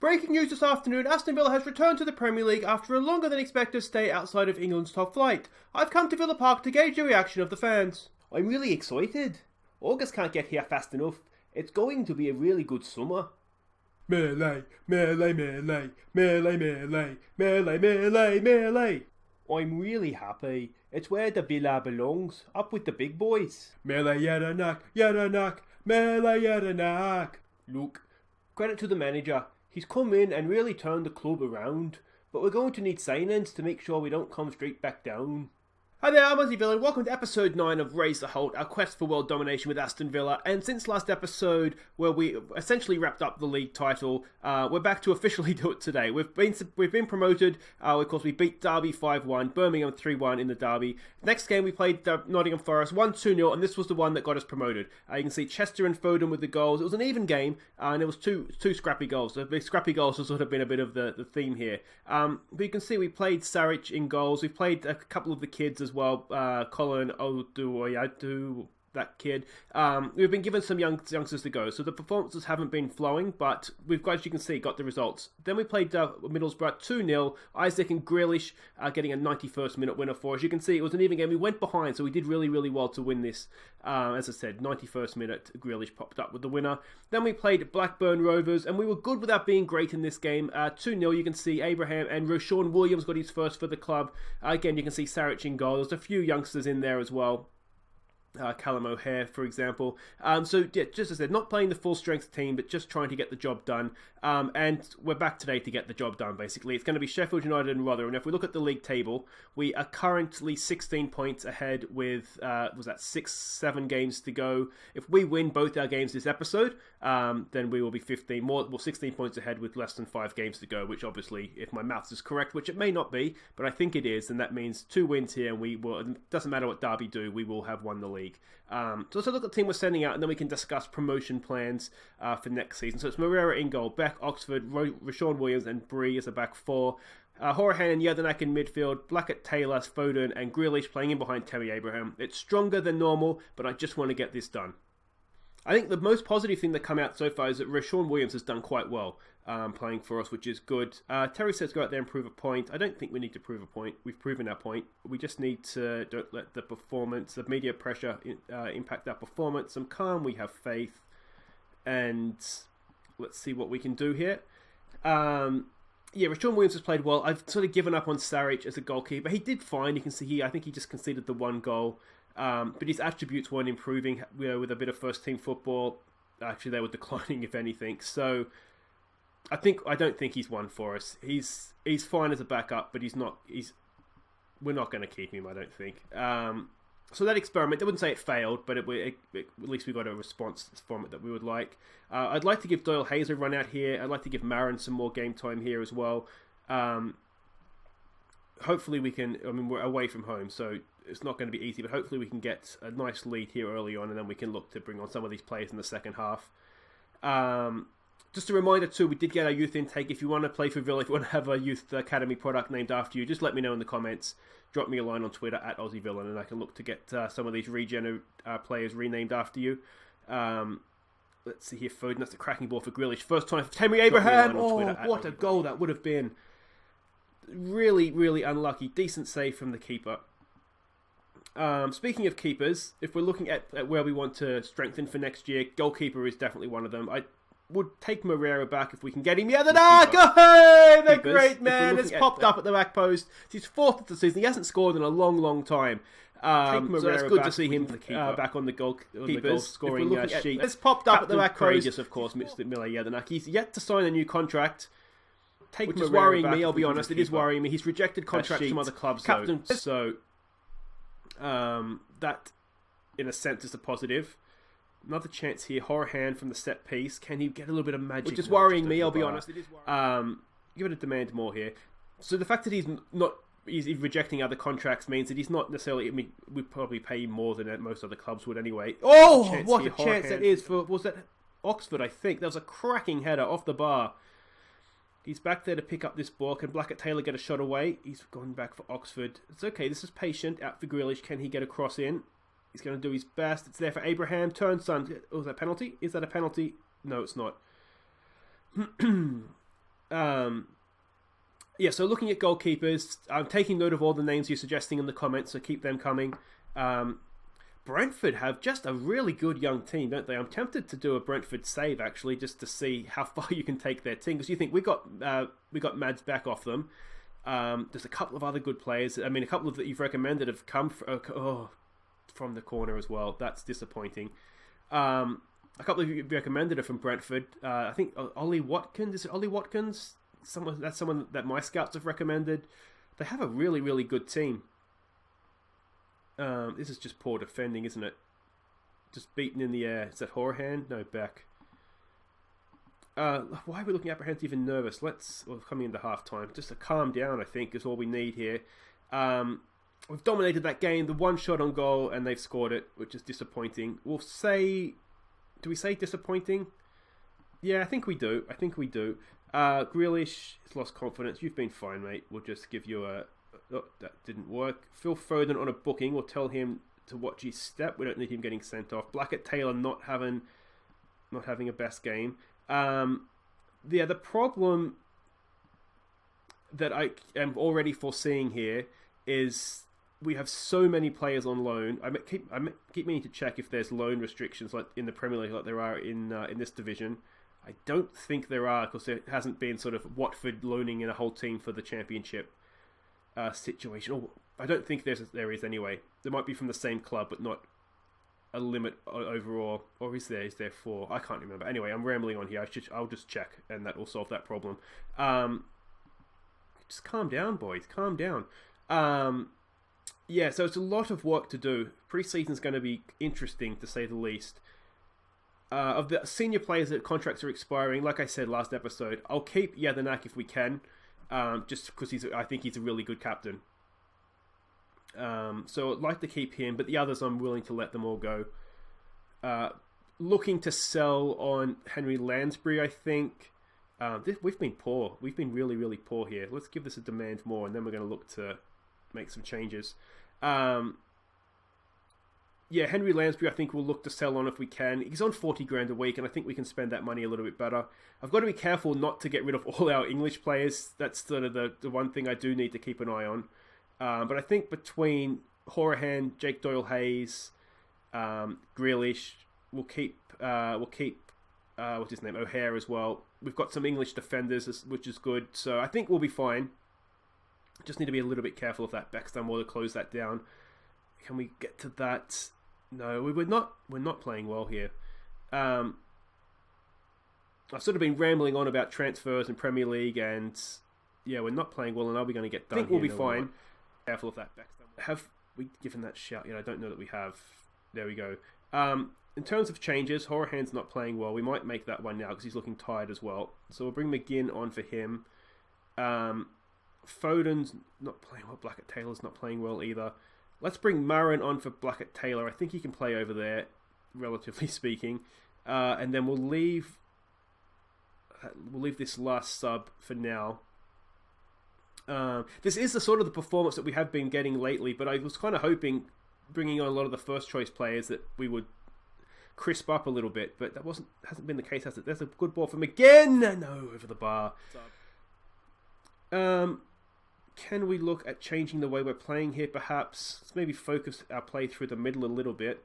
Breaking news this afternoon, Aston Villa has returned to the Premier League after a longer than expected stay outside of England's top flight. I've come to Villa Park to gauge the reaction of the fans. I'm really excited. August can't get here fast enough. It's going to be a really good summer. Melee, melee, melee, melee, melee, melee, melee, melee. I'm really happy. It's where the Villa belongs, up with the big boys. Melee Yadanak, Yadanak, melee Yadanak. Look, credit to the manager. He's come in and really turned the club around. But we're going to need signings to make sure we don't come straight back down. Hi there, I'm Aussie Villa and welcome to episode 9 of Raise the Holte, our quest for world domination with Aston Villa. And since last episode, where we essentially wrapped up the league title, we're back to officially do it today. We've been promoted. Of course, we beat Derby 5-1, Birmingham 3-1 in the Derby. Next game, we played Nottingham Forest 1-2-0, and this was the one that got us promoted. You can see Chester and Foden with the goals. It was an even game, and it was two scrappy goals. The scrappy goals has sort of been a bit of the theme here. But you can see we played Saric in goals. We played a couple of the kids as well, Colin Oduoyadu, that kid. We've been given some youngsters to go, so the performances haven't been flowing, but we've got, as you can see, got the results. Then we played Middlesbrough 2-0, Isaac and Grealish getting a 91st minute winner for us. You can see it was an even game. We went behind, so we did really, really well to win this. As I said, 91st minute, Grealish popped up with the winner. Then we played Blackburn Rovers, and we were good without being great in this game. 2-0, you can see Abraham and Roshawn Williams got his first for the club. Again, you can see Saric in goal. There's a few youngsters in there as well. Callum O'Hare, for example. So, yeah, just as I said, not playing the full-strength team, but just trying to get the job done. And we're back today to get the job done, basically. It's going to be Sheffield United and Rotherham. And if we look at the league table, we are currently 16 points ahead with, 6-7 games to go. If we win both our games this episode, then we will be 16 points ahead with less than 5 games to go, which obviously, if my maths is correct, which it may not be, but I think it is, and that means 2 wins here, and it doesn't matter what Derby do, we will have won the league. So let's look at the team we're sending out, and then we can discuss promotion plans for next season. So it's Moreira in goal, Beck, Oxford, Roshawn Williams, and Bree as a back 4. Horahan and Yadanak in midfield, Blackett, Taylor, Foden, and Grealish playing in behind Terry Abraham. It's stronger than normal, but I just want to get this done. I think the most positive thing that come out so far is that Roshawn Williams has done quite well playing for us, which is good. Terry says go out there and prove a point. I don't think we need to prove a point. We've proven our point. We just need to don't let the media pressure impact our performance. I'm calm, we have faith, and let's see what we can do here. Yeah, Roshawn Williams has played well. I've sort of given up on Saric as a goalkeeper. He did fine. You can see I think he just conceded the 1 goal. But his attributes weren't improving, with a bit of first-team football. Actually, they were declining, if anything. So, I don't think he's one for us. He's fine as a backup, but we're not going to keep him, I don't think. So that experiment, I wouldn't say it failed, but at least we got a response from it that we would like. I'd like to give Doyle Hayes a run out here. I'd like to give Marin some more game time here as well. Hopefully we can, we're away from home, so it's not going to be easy, but hopefully we can get a nice lead here early on, and then we can look to bring on some of these players in the second half. Just a reminder too, we did get our youth intake. If you want to play for Villa, if you want to have a youth academy product named after you, just let me know in the comments. Drop me a line on Twitter at AussieVilla, and I can look to get some of these regen players renamed after you. Let's see here, Foden. That's a cracking ball for Grealish. First time for Tammy Abraham. Oh, what a goal that would have been. Really, really unlucky. Decent save from the keeper. Speaking of keepers, if we're looking at where we want to strengthen for next year, goalkeeper is definitely one of them. I would take Moreira back if we can get him. Yeah, hey, the great man has popped up at the back post. It's his 4th of the season. He hasn't scored in a long, long time. So it's good to see him back on the goal scoring sheet. It's popped up at the back post. Courageous, of course, Mr. Miller Yadanak. He's yet to sign a new contract. Which is worrying me, I'll be honest. It is worrying me. He's rejected contracts from other clubs, though. So, that, in a sense, is a positive. Another chance here. Horahan from the set piece. Can he get a little bit of magic? Which is worrying me, I'll be honest. It is worrying. Give it a demand more here. So the fact that he's rejecting other contracts means that he's not necessarily, we'd probably pay him more than most other clubs would anyway. Oh, what a chance that is for, was that Oxford, I think. That was a cracking header off the bar. He's back there to pick up this ball. Can Blackett Taylor get a shot away? He's gone back for Oxford. It's okay. This is patient. Out for Grealish. Can he get a cross in? He's going to do his best. It's there for Abraham. Turn, son. Oh, is that a penalty? Is that a penalty? No, it's not. Yeah, so looking at goalkeepers, I'm taking note of all the names you're suggesting in the comments, so keep them coming. Brentford have just a really good young team, don't they? I'm tempted to do a Brentford save, actually, just to see how far you can take their team. Because you think we got Mads back off them. There's a couple of other good players. I mean, a couple of that you've recommended have come from the corner as well. That's disappointing. A couple of you recommended are from Brentford. I think Ollie Watkins. Is it Ollie Watkins? That's someone that my scouts have recommended. They have a really, really good team. This is just poor defending, isn't it? Just beaten in the air. Is that Horahan? No, back. Why are we looking apprehensive and nervous? Coming into half time. Just to calm down, I think, is all we need here. We've dominated that game. The one shot on goal, and they've scored it, which is disappointing. Do we say disappointing? Yeah, I think we do. Grealish has lost confidence. You've been fine, mate. We'll just give you a... Oh, that didn't work. Phil Foden on a booking. We'll tell him to watch his step. We don't need him getting sent off. Blackett-Taylor not having a best game. The problem that I am already foreseeing here is we have so many players on loan. I keep meaning to check if there's loan restrictions like in the Premier League, like there are in this division. I don't think there are, because there hasn't been sort of Watford loaning in a whole team for the Championship situation. Oh, I don't think there is anyway. There might be from the same club, but not a limit overall. Or is there? Is there 4? I can't remember. Anyway, I'm rambling on here. I'll just check, and that will solve that problem. Just calm down, boys. Calm down. Yeah, so it's a lot of work to do. Pre-season's going to be interesting, to say the least. Of the senior players that contracts are expiring, like I said last episode, I'll keep Jedinak if we can, just because I think he's a really good captain. So I'd like to keep him, but the others I'm willing to let them all go. Looking to sell on Henry Lansbury, I think. We've been poor. We've been really, really poor here. Let's give this a demand more, and then we're going to look to make some changes. Yeah, Henry Lansbury, I think we'll look to sell on if we can. He's on 40 grand a week, and I think we can spend that money a little bit better. I've got to be careful not to get rid of all our English players. That's sort of the one thing I do need to keep an eye on. But I think between Horahan, Jake Doyle-Hayes, Grealish, we'll keep what's his name, O'Hare as well. We've got some English defenders, which is good. So I think we'll be fine. Just need to be a little bit careful of that backstand wall to close that down. Can we get to that? No, we're not playing well here. I've sort of been rambling on about transfers and Premier League, and yeah, we're not playing well, and are we going to get done? I think we'll be fine. Careful of that backstand. Have we given that shout yet? I don't know that we have. There we go. In terms of changes, Horahan's not playing well. We might make that one now because he's looking tired as well. So we'll bring McGinn on for him. Foden's not playing well. Blackett-Taylor's not playing well either. Let's bring Marin on for Blackett-Taylor. I think he can play over there, relatively speaking. And then we'll leave this last sub for now. This is the sort of the performance that we have been getting lately, but I was kind of hoping, bringing on a lot of the first choice players, that we would crisp up a little bit, but that hasn't been the case, has it? There's a good ball from McGinn. No, over the bar. Can we look at changing the way we're playing here, perhaps? Let's maybe focus our play through the middle a little bit.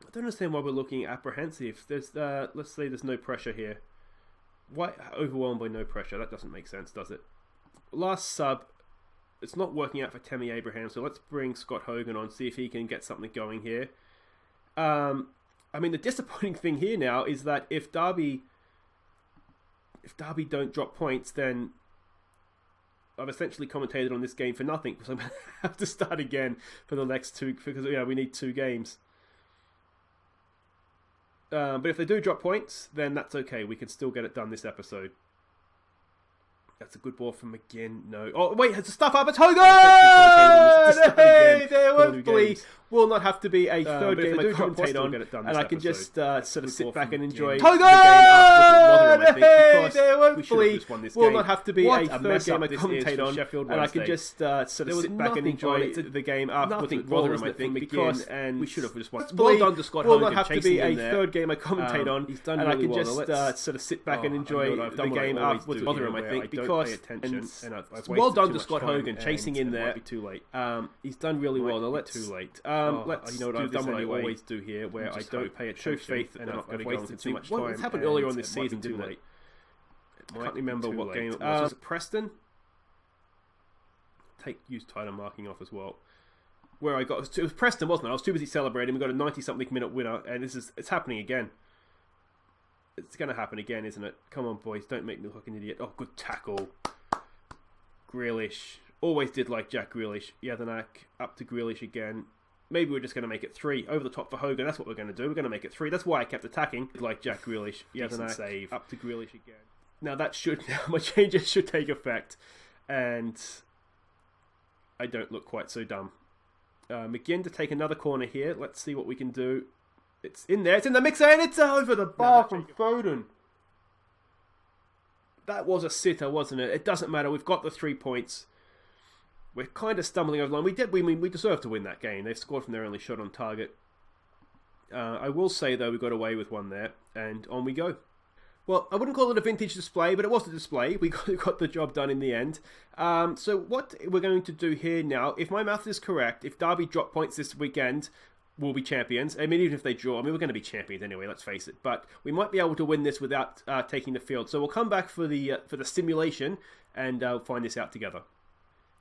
I don't understand why we're looking apprehensive. Let's say there's no pressure here. Why overwhelmed by no pressure? That doesn't make sense, does it? Last sub. It's not working out for Tammy Abraham, so let's bring Scott Hogan on, see if he can get something going here. I mean, the disappointing thing here now is that if Derby don't drop points, then I've essentially commentated on this game for nothing, because I'm going to have to start again for the next 2, because we need 2 games. But if they do drop points, then that's okay. We can still get it done this episode. That's a good ball from McGinn. No. Oh, wait, has the stuff up. It's Hogan! Hey, there hopefully will not have to be a third game I commentate on. And I can just sort of sit back and enjoy the game after Rotherham, I think. There hopefully will not have to be a third game I commentate on. And I can just sort of sit back and enjoy the game after Rotherham, I think. Because we should have just won. Well done to Scott Hogan. Will not have to be a third game I commentate on. And I can just sort of sit back and enjoy the game after Rotherham, I think. Because well done to Scott Hogan chasing in there. Too late. He's done really well. Now let's too late. Let's you know what I've done what I always do here, where I don't pay attention. Show faith and enough. I've wasted too much time. What happened earlier on this season? Too late. I can't remember what game it was. Was it Preston? Use tighter marking off as well. Where it was Preston, wasn't it? I was too busy celebrating. We got a 90-something minute winner, and it's happening again. It's going to happen again, isn't it? Come on, boys, don't make me look like an idiot. Oh, good tackle. Grealish. Always did like Jack Grealish. Jedinak up to Grealish again. Maybe we're just going to make it 3. Over the top for Hogan. That's what we're going to do. We're going to make it 3. That's why I kept attacking. Like Jack Grealish. Jedinak save. Up to Grealish again. Now my changes should take effect. And I don't look quite so dumb. McGinn to take another corner here. Let's see what we can do. It's in there. It's in the mixer. And it's over the bar from Foden. That was a sitter, wasn't it? It doesn't matter. We've got the 3 points. We're kind of stumbling over the line. We deserve to win that game. They've scored from their only shot on target. I will say, though, we got away with one there. And on we go. Well, I wouldn't call it a vintage display, but it was a display. We got the job done in the end. So what we're going to do here now, if my math is correct, if Derby drop points this weekend, we'll be champions. I mean, even if they draw, we're going to be champions anyway, let's face it. But we might be able to win this without taking the field. So we'll come back for the simulation and find this out together.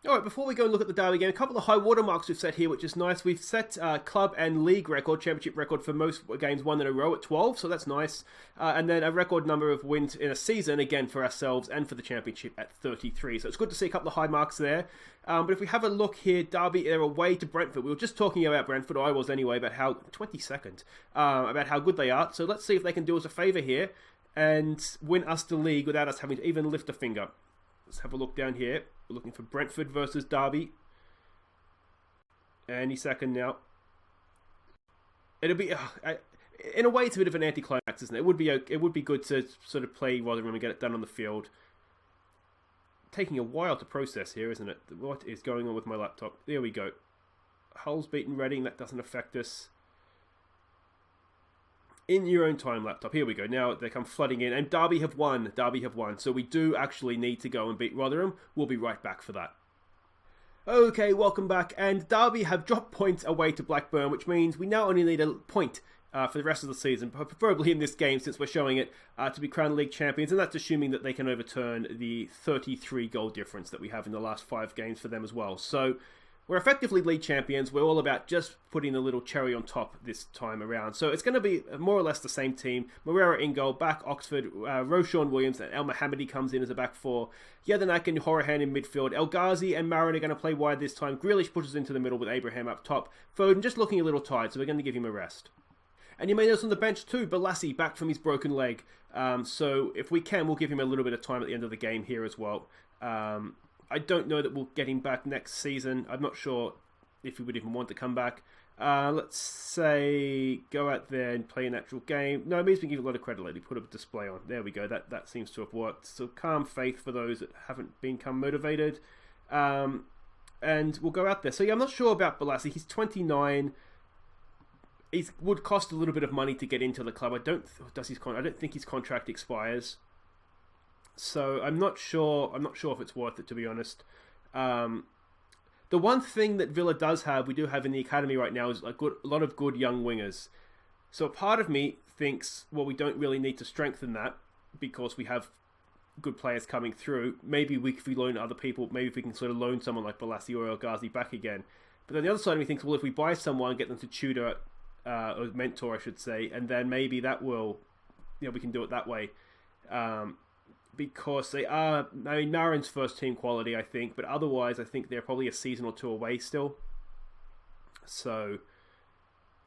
Alright, before we go and look at the Derby game, a couple of high water marks we've set here, which is nice. We've set club and league record, championship record for most games won in a row at 12, so that's nice. And then a record number of wins in a season, again, for ourselves and for the championship at 33. So it's good to see a couple of high marks there. But if we have a look here, Derby, they're away to Brentford. We were just talking about Brentford, or I was anyway, about how, 22nd, about how good they are. So let's see if they can do us a favour here and win us the league without us having to even lift a finger. Let's have a look down here. We're looking for Brentford versus Derby. Any second now. It'll be, in a way, it's a bit of an anticlimax, isn't it? It would be good to sort of play Rotherham and get it done on the field. Taking a while to process here, isn't it? What is going on with my laptop? There we go. Hull's beaten Reading. That doesn't affect us. In your own time, laptop. Here we go. Now they come flooding in. And Derby have won. So we do actually need to go and beat Rotherham. We'll be right back for that. Okay, welcome back. And Derby have dropped points away to Blackburn, which means we now only need a point for the rest of the season, preferably in this game since we're showing it, to be crowned league champions. And that's assuming that they can overturn the 33 goal difference that we have in the last 5 games for them as well. So we're effectively league champions. We're all about just putting a little cherry on top this time around. So it's going to be more or less the same team. Moreira in goal, back Oxford, Roshan Williams and El Mohammadi comes in as a back 4. Jedinak and Horahan in midfield. El Ghazi and Marin are going to play wide this time. Grealish pushes into the middle with Abraham up top. Foden just looking a little tired, so we're going to give him a rest. And you may notice on the bench too, Balassi back from his broken leg. So if we can, we'll give him a little bit of time at the end of the game here as well. I don't know that we'll get him back next season. I'm not sure if he would even want to come back. Let's say go out there and play an actual game. No, he's been given a lot of credit lately. Put a display on. There we go. That seems to have worked. So calm faith for those that haven't become motivated. And we'll go out there. So yeah, I'm not sure about Balassi. He's 29. It would cost a little bit of money to get into the club. I don't think his contract expires. So I'm not sure if it's worth it, to be honest. The one thing that Villa does have, we do have in the academy right now, is a lot of good young wingers. So part of me thinks, well, we don't really need to strengthen that because we have good players coming through. Maybe if we loan other people, maybe if we can sort of loan someone like Balassi or El Ghazi back again. But then the other side of me thinks, well, if we buy someone, get them to tutor or mentor, I should say, and then maybe that will, we can do it that way. Because they are, Marin's first team quality, I think, but otherwise I think they're probably a season or 2 away still. So,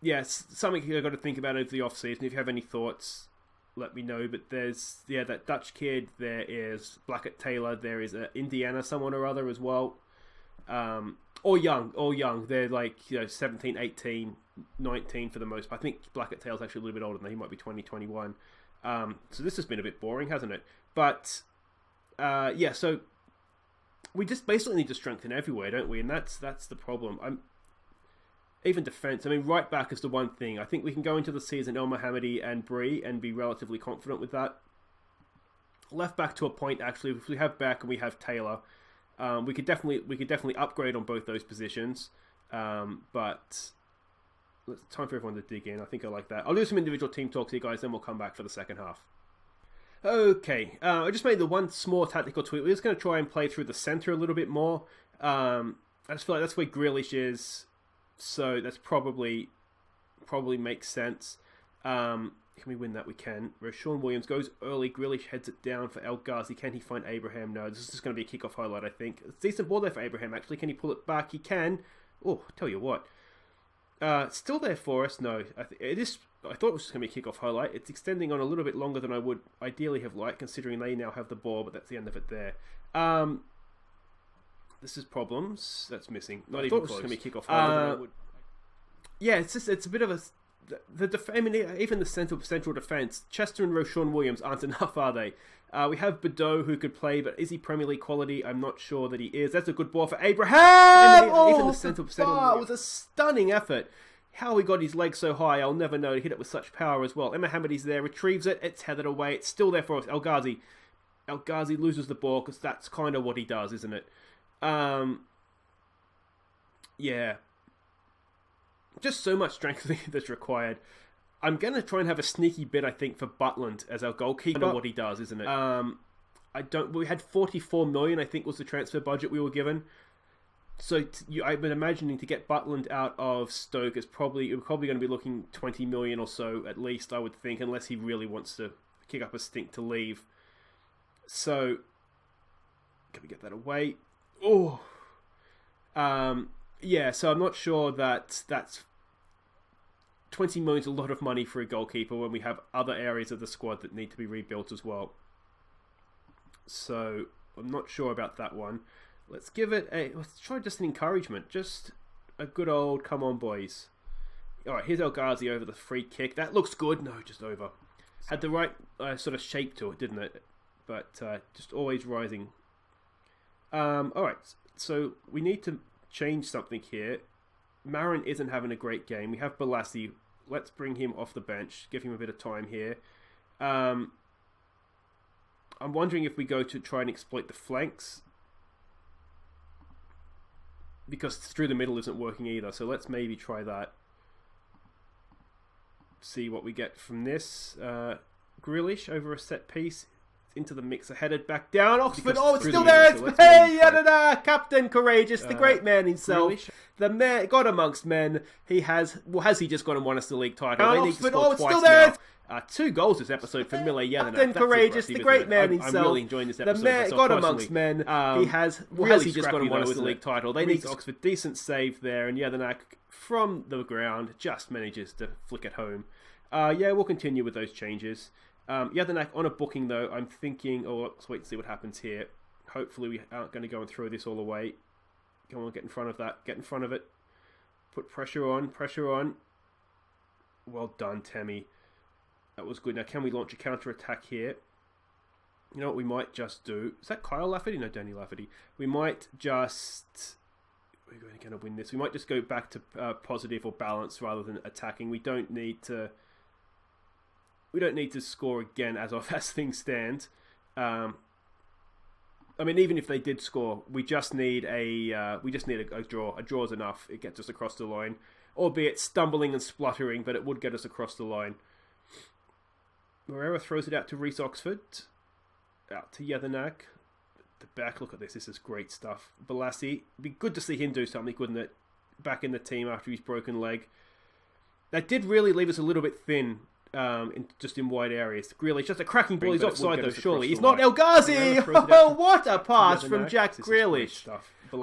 yes, something you've got to think about over the off-season. If you have any thoughts, let me know. But there's that Dutch kid. There is Blackett Taylor. There is Indiana someone or other as well. All young. They're like 17, 18, 19 for the most part. I think Blackett Taylor's actually a little bit older than that. He might be 20, 21. So this has been a bit boring, hasn't it? But so we just basically need to strengthen everywhere, don't we? And that's the problem. Even defence. I mean, right back is the one thing. I think we can go into the season El Mohammadi and Bree and be relatively confident with that. Left back to a point, actually. If we have Beck and we have Taylor, we could definitely upgrade on both those positions. But it's time for everyone to dig in. I think I like that. I'll do some individual team talks here, guys, then we'll come back for the second half. Okay, I just made the one small tactical tweak. We're just going to try and play through the centre a little bit more. I just feel like that's where Grealish is. So that's probably makes sense. Can we win that? We can. Roshan Williams goes early. Grealish heads it down for El Ghazi. Can he find Abraham? No, this is just going to be a kickoff highlight, I think. It's a decent ball there for Abraham, actually. Can he pull it back? He can. Oh, tell you what. Still there for us? No. I thought it was just going to be a kickoff highlight. It's extending on a little bit longer than I would ideally have liked, considering they now have the ball, but that's the end of it there. This is problems. That's missing. Not even close. It was going to be a kickoff highlight. Yeah, it's a bit of a... even the central defence, Chester and Roshan Williams aren't enough, are they? We have Badeau who could play, but is he Premier League quality? I'm not sure that he is. That's a good ball for Abraham! Even the central it was a stunning effort. How he got his leg so high, I'll never know. He hit it with such power as well. Mohammadi's there, retrieves it, it's headed away. It's still there for us. El Ghazi loses the ball because that's kind of what he does, isn't it? Yeah. Just so much strength that's required. I'm going to try and have a sneaky bid, I think, for Butland as our goalkeeper. I know what he does, isn't it? We had 44 million, I think, was the transfer budget we were given. So I've been imagining to get Butland out of Stoke we're probably going to be looking 20 million or so at least, I would think, unless he really wants to kick up a stink to leave. So, can we get that away? Oh, yeah. So I'm not sure that's 20 million is a lot of money for a goalkeeper when we have other areas of the squad that need to be rebuilt as well. So I'm not sure about that one. Let's try just an encouragement. Just a good old, come on boys. Alright, here's El Ghazi over the free kick. That looks good. No, just over. Had the right sort of shape to it, didn't it? But just always rising. Alright, so we need to change something here. Marin isn't having a great game. We have Balassi. Let's bring him off the bench. Give him a bit of time here. I'm wondering if we go to try and exploit the flanks, because through the middle isn't working either. So let's maybe try that. See what we get from this. Grealish over a set piece. Into the mixer, headed back down. Oxford, it's still there. Hey, Captain Courageous, the great man himself. Grealish. The man, God amongst men. Has he just gone and won us the league title? They need to score twice it's still there. Now. 2 goals this episode for Miller. Yeah, Captain Courageous, the great man himself. I'm really enjoying this episode. The man, God amongst men. Has he just gone and won us the league title? They need Oxford. Decent save there, and Jedinak from the ground just manages to flick it home. Yeah, we'll continue with those changes. Jedinak on a booking though, I'm thinking, let's wait and see what happens here. Hopefully we aren't going to go and throw this all away. Come on, get in front of that. Get in front of it. Put pressure on. Well done, Tammy. That was good. Now, can we launch a counter-attack here? You know what we might just do? Is that Kyle Lafferty? No, Danny Lafferty. We might just... We're going to win this. We might just go back to positive or balance rather than attacking. We don't need to score again as things stand. I mean, even if they did score, we just need a draw. A draw is enough. It gets us across the line, albeit stumbling and spluttering, but it would get us across the line. Moreira throws it out to Reece Oxford, out to Jedinak. The back, look at this. This is great stuff. Balassi, be good to see him do something, wouldn't it? Back in the team after his broken leg. That did really leave us a little bit thin. In wide areas. Grealish, just a cracking ball. He's offside though, surely. He's not El Ghazi! Oh, what a pass from Jack Grealish.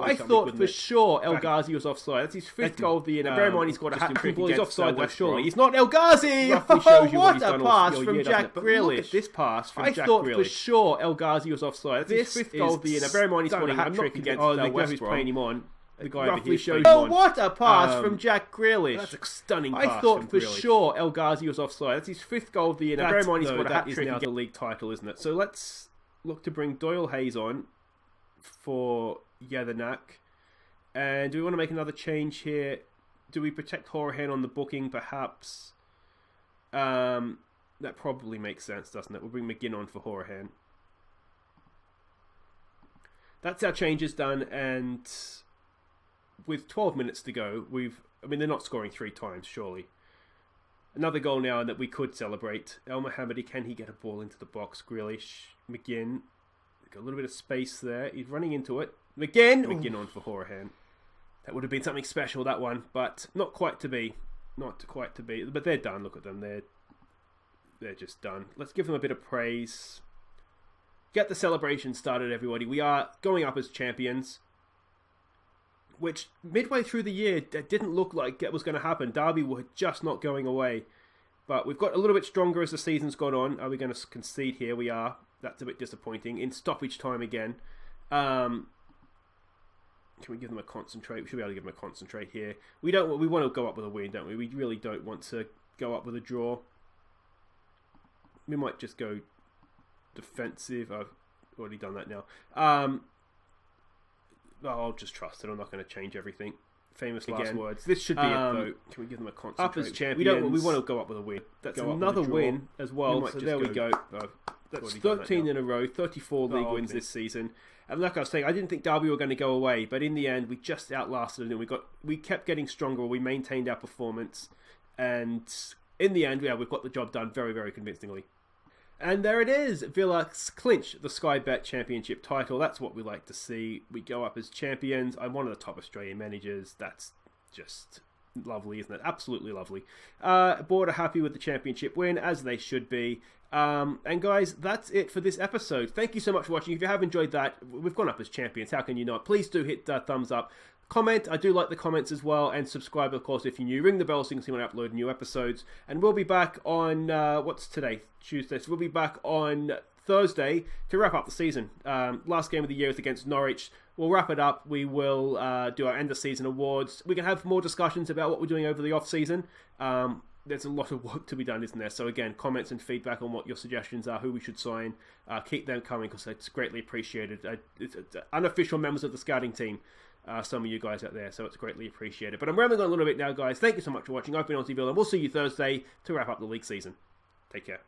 I thought for sure El Ghazi was offside. That's his fifth goal of the year. Now, bear in mind he's got a hat-trick. He's offside though, surely. He's not El Ghazi! What a pass from Jack Grealish. Look at this pass from Jack Grealish. I thought for sure El Ghazi was offside. That's his fifth goal of the year. Now, bear in mind he's got a hat-trick against West Brom. Playing him on. The guy roughly shows what a pass from Jack Grealish. That's a stunning pass. I thought for sure El Ghazi was offside. That's his fifth goal of the year. Now, bear in mind he's got a hat-trick now the league title, isn't it? So let's look to bring Doyle Hayes on for Yethernak. And do we want to make another change here? Do we protect Horahan on the booking, perhaps? That probably makes sense, doesn't it? We'll bring McGinn on for Horahan. That's our changes done, and with 12 minutes to go, they're not scoring 3 times, surely. Another goal now that we could celebrate. El Mohammadi, can he get a ball into the box? Grealish, McGinn. Got a little bit of space there. He's running into it. McGinn on for Horahan. That would have been something special, that one, but not quite to be. Not quite to be. But they're done. Look at them. They're just done. Let's give them a bit of praise. Get the celebration started, everybody. We are going up as champions, which midway through the year didn't look like it was going to happen. Derby were just not going away. But we've got a little bit stronger as the season's gone on. Are we going to concede here? We are. That's a bit disappointing. In stoppage time again. Can we give them a concentrate? We should be able to give them a concentrate here. We want to go up with a win, don't we? We really don't want to go up with a draw. We might just go defensive. I've already done that now. I'll just trust it. I'm not going to change everything. Famous last words. This should be it, though. Can we give them a concentrate? Up as champions. We want to go up with a win. That's another win as well. So there we go. That's 13 in a row, 34 league wins this season. And like I was saying, I didn't think Derby were going to go away, but in the end, we just outlasted them. We kept getting stronger. We maintained our performance, and in the end, we've got the job done very, very convincingly. And there it is. Villa clinch the Sky Bet Championship title. That's what we like to see. We go up as champions. I'm one of the top Australian managers. That's just lovely, isn't it? Absolutely lovely. Board are happy with the championship win, as they should be. And guys, that's it for this episode. Thank you so much for watching. If you have enjoyed that, we've gone up as champions. How can you not? Please do hit thumbs up. Comment. I do like the comments as well. And subscribe, of course, if you're new. Ring the bell so you can see when I upload new episodes. And we'll be back on, what's today? Tuesday. So we'll be back on Thursday to wrap up the season. Last game of the year is against Norwich. We'll wrap it up. We will do our end of season awards. We can have more discussions about what we're doing over the off season. There's a lot of work to be done, isn't there? So again, comments and feedback on what your suggestions are, who we should sign, keep them coming because it's greatly appreciated. It's unofficial members of the scouting team, some of you guys out there, so it's greatly appreciated. But I'm rambling on a little bit now, guys. Thank you so much for watching. I've been Aussie Villa, and we'll see you Thursday to wrap up the league season. Take care.